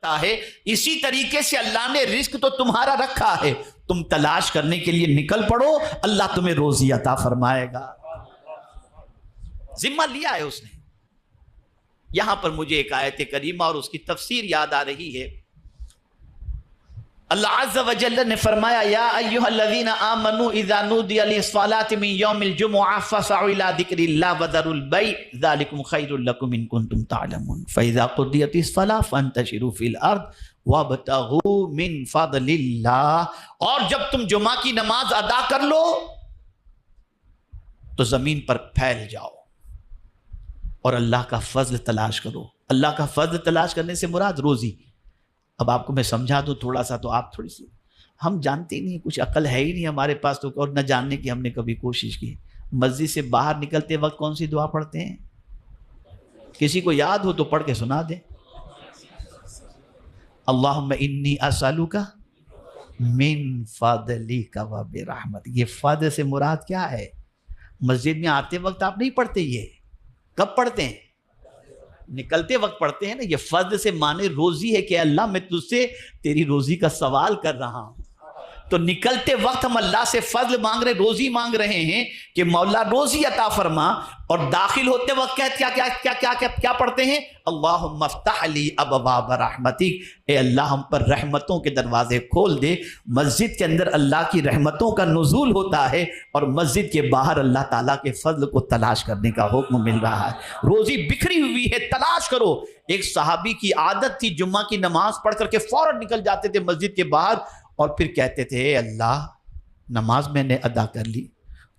ہے اسی طریقے سے اللہ نے رزق تو تمہارا رکھا ہے، تم تلاش کرنے کے لیے نکل پڑو، اللہ تمہیں روزی عطا فرمائے گا۔ ذمہ لیا ہے اس نے۔ یہاں پر مجھے ایک آیت کریمہ اور اس کی تفسیر یاد آ رہی ہے۔ اللہ عز و جل نے فرمایا یا ایھا الذین آمنوا اذا نودی للصلاۃ من یوم الجمعہ فاسعوا الی ذکر اللہ وذروا البیع ذلکم خیر لکم ان کنتم تعلمون فاذا قضیت الصلاۃ فانتشروا فی الارض وابتغوا من فضل اللہ، اور جب تم جمعہ کی نماز ادا کر لو تو زمین پر پھیل جاؤ اور اللہ کا فضل تلاش کرو۔ اللہ کا فضل تلاش کرنے سے مراد روزی۔ اب آپ کو میں سمجھا دوں تھوڑا سا تو آپ تھوڑی سی، ہم جانتے ہی نہیں، کچھ عقل ہے ہی نہیں ہمارے پاس تو، اور نہ جاننے کی ہم نے کبھی کوشش کی۔ مسجد سے باہر نکلتے وقت کون سی دعا پڑھتے ہیں؟ کسی کو یاد ہو تو پڑھ کے سنا دیں۔ اللہم انی اسألک من فضلک و برحمتک۔ یہ فضل سے مراد کیا ہے؟ مسجد میں آتے وقت آپ نہیں پڑھتے، یہ کب پڑھتے ہیں؟ نکلتے وقت پڑھتے ہیں نا۔ یہ فضل سے معنی روزی ہے کہ اللہ میں تجھ سے تیری روزی کا سوال کر رہا ہوں، تو نکلتے وقت ہم اللہ سے فضل مانگ رہے، روزی مانگ رہے ہیں کہ مولا روزی عطا فرما، اور داخل ہوتے وقت کیا پڑھتے ہیں؟ اللہم افتح لی ابواب رحمتک، اے اللہ ہم پر رحمتوں کے دروازے کھول دے۔ مسجد کے اندر اللہ کی رحمتوں کا نزول ہوتا ہے، اور مسجد کے باہر اللہ تعالیٰ کے فضل کو تلاش کرنے کا حکم مل رہا ہے۔ روزی بکھری ہوئی ہے، تلاش کرو۔ ایک صحابی کی عادت تھی جمعہ کی نماز پڑھ کر کے فوراً نکل جاتے تھے مسجد کے باہر، اور پھر کہتے تھے اے اللہ نماز میں نے ادا کر لی،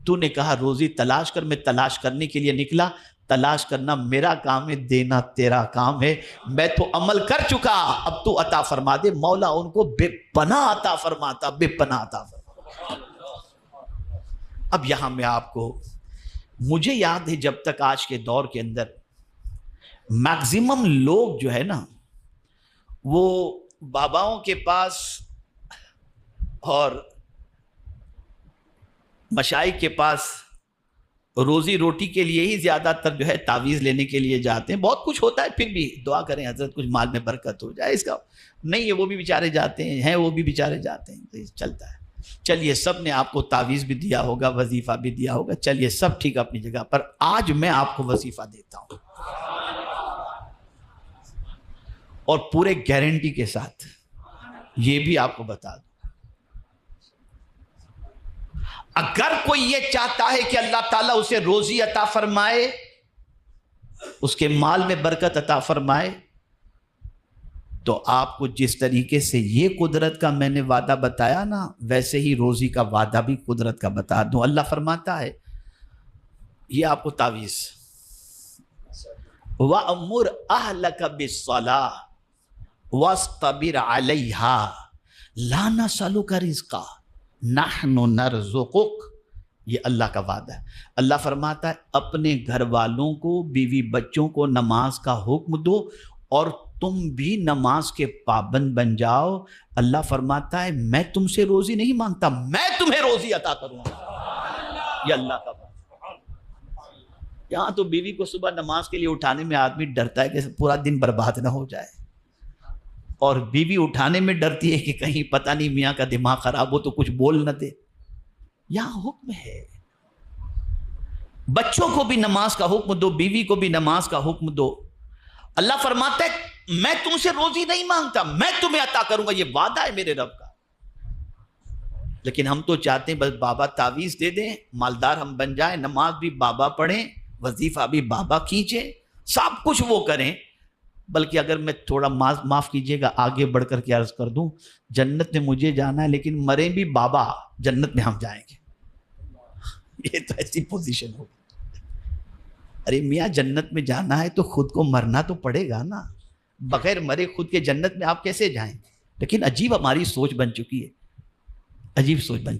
تو نے کہا روزی تلاش کر، میں تلاش کرنے کے لیے نکلا، تلاش کرنا میرا کام ہے، دینا تیرا کام ہے، میں تو عمل کر چکا، اب تو عطا فرما دے۔ مولا ان کو بے پناہ عطا فرماتا، بے پناہ عطا فرماتا۔ اب یہاں میں آپ کو، مجھے یاد ہے جب تک آج کے دور کے اندر میکزیمم لوگ جو ہے نا وہ باباؤں کے پاس اور مشائخ کے پاس روزی روٹی کے لیے ہی زیادہ تر جو ہے تعویذ لینے کے لیے جاتے ہیں۔ بہت کچھ ہوتا ہے، پھر بھی دعا کریں حضرت کچھ مال میں برکت ہو جائے، اس کا نہیں ہے، وہ بھی بیچارے جاتے ہیں، وہ بھی بیچارے جاتے ہیں، چلتا ہے۔ چلیے سب نے آپ کو تعویذ بھی دیا ہوگا، وظیفہ بھی دیا ہوگا، چلیے سب ٹھیک اپنی جگہ پر۔ آج میں آپ کو وظیفہ دیتا ہوں اور پورے گارنٹی کے ساتھ یہ بھی آپ کو بتا دوں، اگر کوئی یہ چاہتا ہے کہ اللہ تعالیٰ اسے روزی عطا فرمائے، اس کے مال میں برکت عطا فرمائے، تو آپ کو جس طریقے سے یہ قدرت کا میں نے وعدہ بتایا نا، ویسے ہی روزی کا وعدہ بھی قدرت کا بتا دوں۔ اللہ فرماتا ہے، یہ آپ کو تعویذ، وَأَمُرْ أَهْلَكَ بِالصَّلَاةِ وَاسْتَبِرْ عَلَيْهَا لَا نَسْأَلُكَ رِزْقًا نَحْنُ نَرْزُقُكَ۔ یہ اللہ کا وعدہ ہے۔ اللہ فرماتا ہے اپنے گھر والوں کو، بیوی بچوں کو نماز کا حکم دو، اور تم بھی نماز کے پابند بن جاؤ۔ اللہ فرماتا ہے میں تم سے روزی نہیں مانگتا، میں تمہیں روزی عطا کروں گا۔ یہ اللہ کا وعدہ۔ یہاں تو بیوی کو صبح نماز کے لیے اٹھانے میں آدمی ڈرتا ہے کہ پورا دن برباد نہ ہو جائے، اور بیوی اٹھانے میں ڈرتی ہے کہ کہیں پتہ نہیں میاں کا دماغ خراب ہو تو کچھ بول نہ دے۔ یہاں حکم ہے، بچوں کو بھی نماز کا حکم دو، بیوی کو بھی نماز کا حکم دو۔ اللہ فرماتا ہے میں تم سے روزی نہیں مانگتا، میں تمہیں عطا کروں گا، یہ وعدہ ہے میرے رب کا۔ لیکن ہم تو چاہتے ہیں بس بابا تعویذ دے دیں، مالدار ہم بن جائیں، نماز بھی بابا پڑھیں، وظیفہ بھی بابا کھینچیں، سب کچھ وہ کریں۔ بلکہ اگر میں تھوڑا معاف کیجئے گا آگے بڑھ کر کے عرض کر دوں، جنت میں مجھے جانا ہے لیکن مریں بھی بابا، جنت میں ہم جائیں گے۔ یہ تو ایسی پوزیشن ہوگی۔ ارے میاں جنت میں جانا ہے تو خود کو مرنا تو پڑے گا نا، بغیر مرے خود کے جنت میں آپ کیسے جائیں؟ لیکن عجیب ہماری سوچ بن چکی ہے، عجیب سوچ بن چکی۔